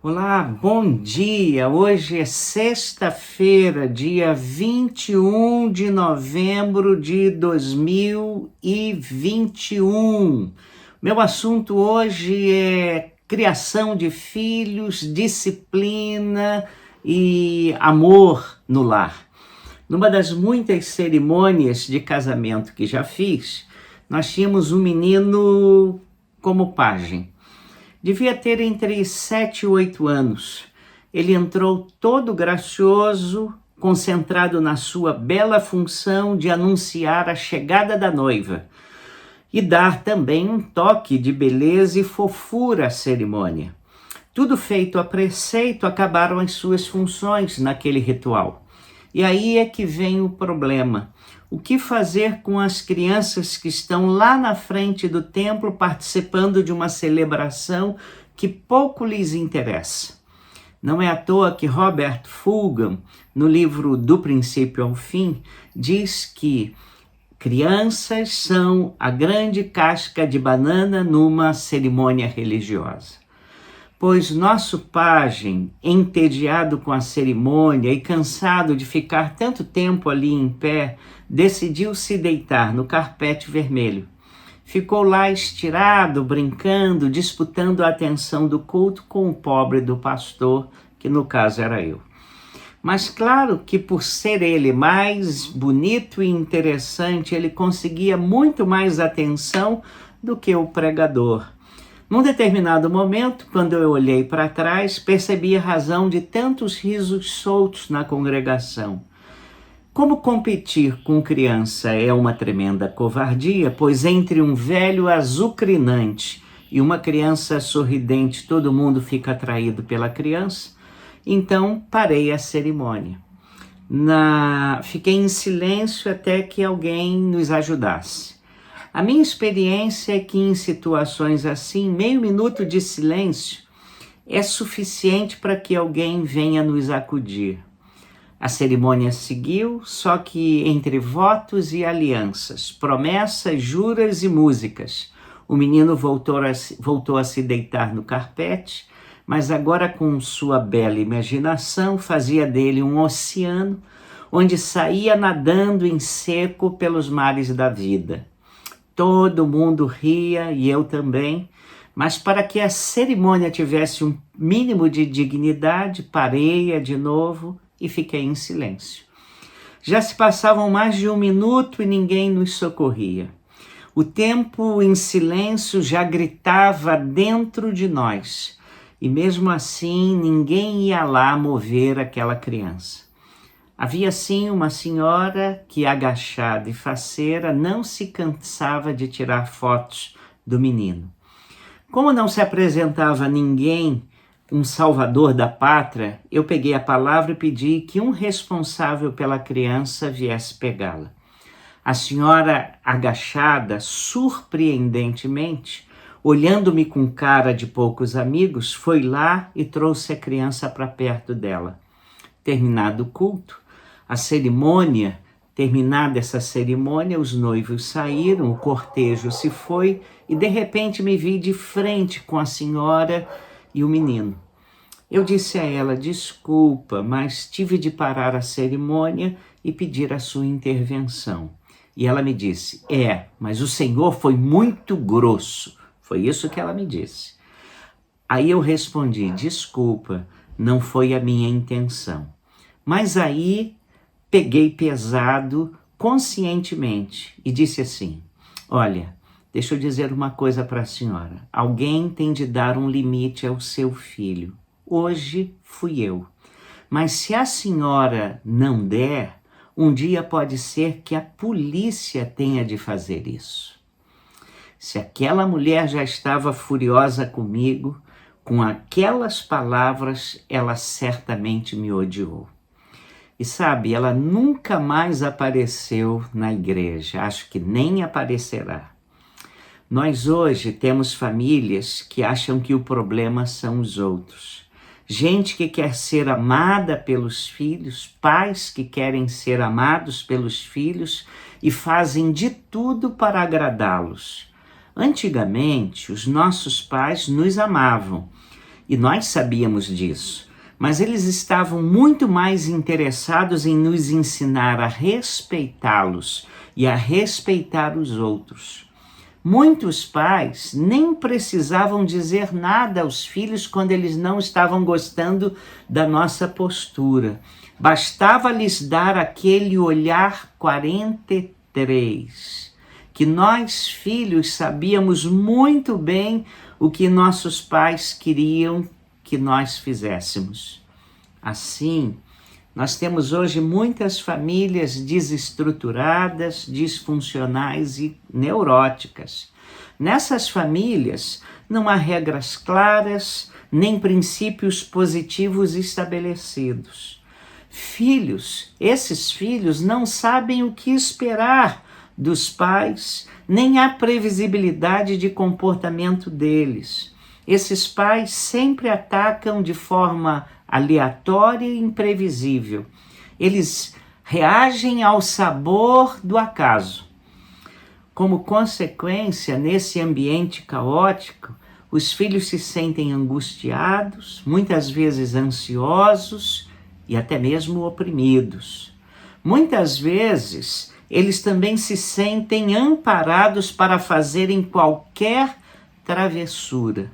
Olá, bom dia! Hoje é sexta-feira, dia 21 de novembro de 2021. Meu assunto hoje é criação de filhos, disciplina e amor no lar. Numa das muitas cerimônias de casamento que já fiz, nós tínhamos um menino como pajem. Devia ter entre 7 e 8 anos. Ele entrou todo gracioso, concentrado na sua bela função de anunciar a chegada da noiva e dar também um toque de beleza e fofura à cerimônia. Tudo feito a preceito, acabaram as suas funções naquele ritual. E aí é que vem o problema. O que fazer com as crianças que estão lá na frente do templo participando de uma celebração que pouco lhes interessa? Não é à toa que Robert Fulghum, no livro Do Princípio ao Fim, diz que crianças são a grande casca de banana numa cerimônia religiosa. Pois nosso pajem, entediado com a cerimônia e cansado de ficar tanto tempo ali em pé, decidiu se deitar no carpete vermelho. Ficou lá estirado, brincando, disputando a atenção do culto com o pobre do pastor, que no caso era eu. Mas claro que por ser ele mais bonito e interessante, ele conseguia muito mais atenção do que o pregador. Num determinado momento, quando eu olhei para trás, percebi a razão de tantos risos soltos na congregação. Como competir com criança é uma tremenda covardia, pois entre um velho azucrinante e uma criança sorridente, todo mundo fica atraído pela criança. Então parei a cerimônia. Fiquei em silêncio até que alguém nos ajudasse. A minha experiência é que em situações assim, meio minuto de silêncio é suficiente para que alguém venha nos acudir. A cerimônia seguiu, só que entre votos e alianças, promessas, juras e músicas, o menino voltou a se deitar no carpete, mas agora com sua bela imaginação fazia dele um oceano onde saía nadando em seco pelos mares da vida. Todo mundo ria e eu também, mas para que a cerimônia tivesse um mínimo de dignidade, parei-a de novo e fiquei em silêncio. Já se passavam mais de 1 minuto e ninguém nos socorria. O tempo em silêncio já gritava dentro de nós, e mesmo assim ninguém ia lá mover aquela criança. Havia sim uma senhora que, agachada e faceira, não se cansava de tirar fotos do menino. Como não se apresentava ninguém, um salvador da pátria, eu peguei a palavra e pedi que um responsável pela criança viesse pegá-la. A senhora, agachada, surpreendentemente, olhando-me com cara de poucos amigos, foi lá e trouxe a criança para perto dela. Terminado o culto, terminada essa cerimônia, os noivos saíram, o cortejo se foi e de repente me vi de frente com a senhora e o menino. Eu disse a ela: desculpa, mas tive de parar a cerimônia e pedir a sua intervenção. E ela me disse: mas o senhor foi muito grosso. Foi isso que ela me disse. Aí eu respondi: desculpa, não foi a minha intenção. Mas aí peguei pesado conscientemente e disse assim: olha, deixa eu dizer uma coisa para a senhora. Alguém tem de dar um limite ao seu filho. Hoje fui eu. Mas se a senhora não der, um dia pode ser que a polícia tenha de fazer isso. Se aquela mulher já estava furiosa comigo, com aquelas palavras, ela certamente me odiou. E sabe, ela nunca mais apareceu na igreja, acho que nem aparecerá. Nós hoje temos famílias que acham que o problema são os outros. Gente que quer ser amada pelos filhos, pais que querem ser amados pelos filhos e fazem de tudo para agradá-los. Antigamente, os nossos pais nos amavam E nós sabíamos disso. Mas eles estavam muito mais interessados em nos ensinar a respeitá-los e a respeitar os outros. Muitos pais nem precisavam dizer nada aos filhos quando eles não estavam gostando da nossa postura. Bastava lhes dar aquele olhar 43, que nós, filhos, sabíamos muito bem o que nossos pais queriam que nós fizéssemos. Assim, nós temos hoje muitas famílias desestruturadas, disfuncionais e neuróticas. Nessas famílias, não há regras claras, nem princípios positivos estabelecidos. Esses filhos não sabem o que esperar dos pais, nem há previsibilidade de comportamento deles. Esses pais sempre atacam de forma aleatória e imprevisível. Eles reagem ao sabor do acaso. Como consequência, nesse ambiente caótico, os filhos se sentem angustiados, muitas vezes ansiosos e até mesmo oprimidos. Muitas vezes, eles também se sentem amparados para fazerem qualquer travessura.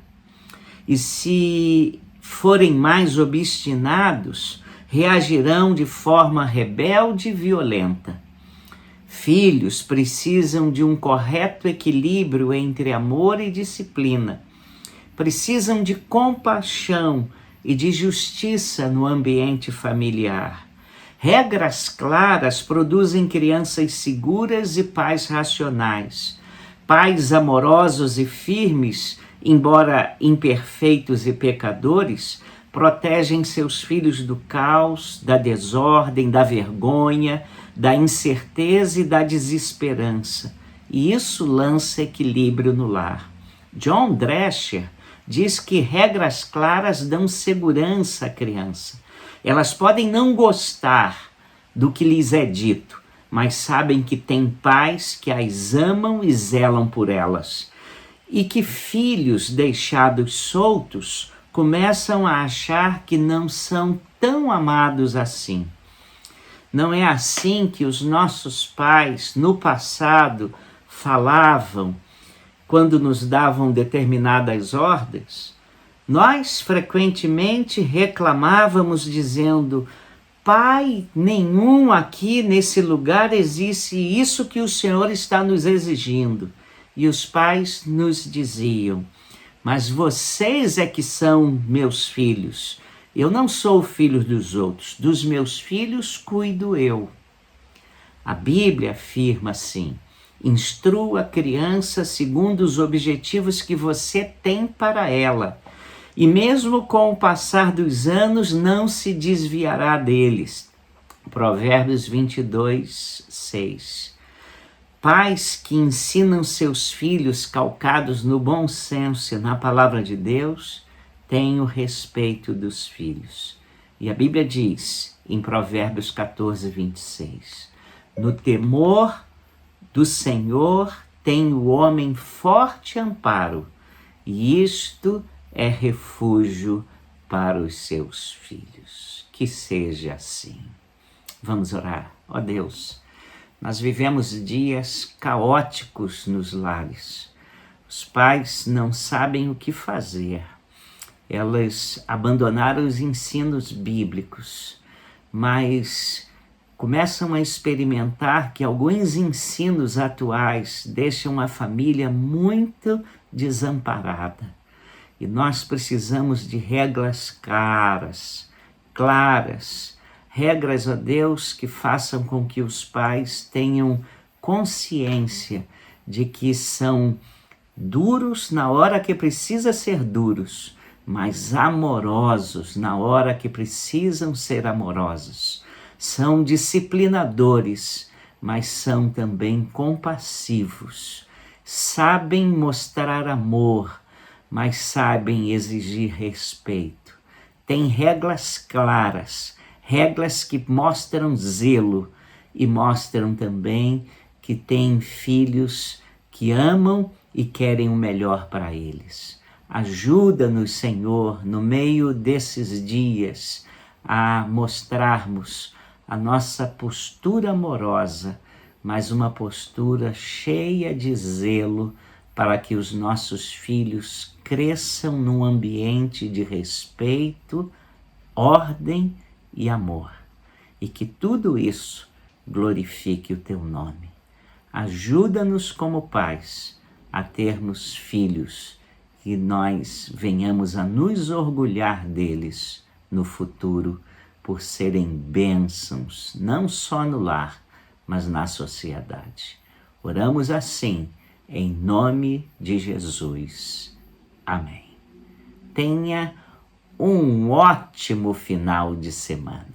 E se forem mais obstinados, reagirão de forma rebelde e violenta. Filhos precisam de um correto equilíbrio entre amor e disciplina. Precisam de compaixão e de justiça no ambiente familiar. Regras claras produzem crianças seguras e pais racionais. Pais amorosos e firmes, embora imperfeitos e pecadores, protegem seus filhos do caos, da desordem, da vergonha, da incerteza e da desesperança. E isso lança equilíbrio no lar. John Drescher diz que regras claras dão segurança à criança. Elas podem não gostar do que lhes é dito, mas sabem que têm pais que as amam e zelam por elas. E que filhos deixados soltos começam a achar que não são tão amados assim. Não é assim que os nossos pais, no passado, falavam quando nos davam determinadas ordens? Nós frequentemente reclamávamos dizendo: pai nenhum aqui nesse lugar existe isso que o Senhor está nos exigindo. E os pais nos diziam: mas vocês é que são meus filhos. Eu não sou filho dos outros. Dos meus filhos cuido eu. A Bíblia afirma assim: instrua a criança segundo os objetivos que você tem para ela. E mesmo com o passar dos anos, não se desviará deles. Provérbios 22, 6. Pais que ensinam seus filhos calcados no bom senso e na palavra de Deus, têm o respeito dos filhos. E a Bíblia diz, em Provérbios 14, 26, no temor do Senhor tem o homem forte amparo, e isto é refúgio para os seus filhos. Que seja assim. Vamos orar. Ó Deus, nós vivemos dias caóticos nos lares. Os pais não sabem o que fazer. Elas abandonaram os ensinos bíblicos, mas começam a experimentar que alguns ensinos atuais deixam a família muito desamparada. E nós precisamos de regras claras, regras, ó Deus, que façam com que os pais tenham consciência de que são duros na hora que precisa ser duros, mas amorosos na hora que precisam ser amorosos. São disciplinadores, mas são também compassivos. Sabem mostrar amor, mas sabem exigir respeito. Têm regras claras, regras que mostram zelo e mostram também que têm filhos que amam e querem o melhor para eles. Ajuda-nos, Senhor, no meio desses dias, a mostrarmos a nossa postura amorosa, mas uma postura cheia de zelo para que os nossos filhos cresçam num ambiente de respeito, ordem e amor. E que tudo isso glorifique o teu nome. Ajuda-nos como pais a termos filhos, que nós venhamos a nos orgulhar deles no futuro, por serem bênçãos, não só no lar, mas na sociedade. Oramos assim, em nome de Jesus. Amém. Tenha um ótimo final de semana.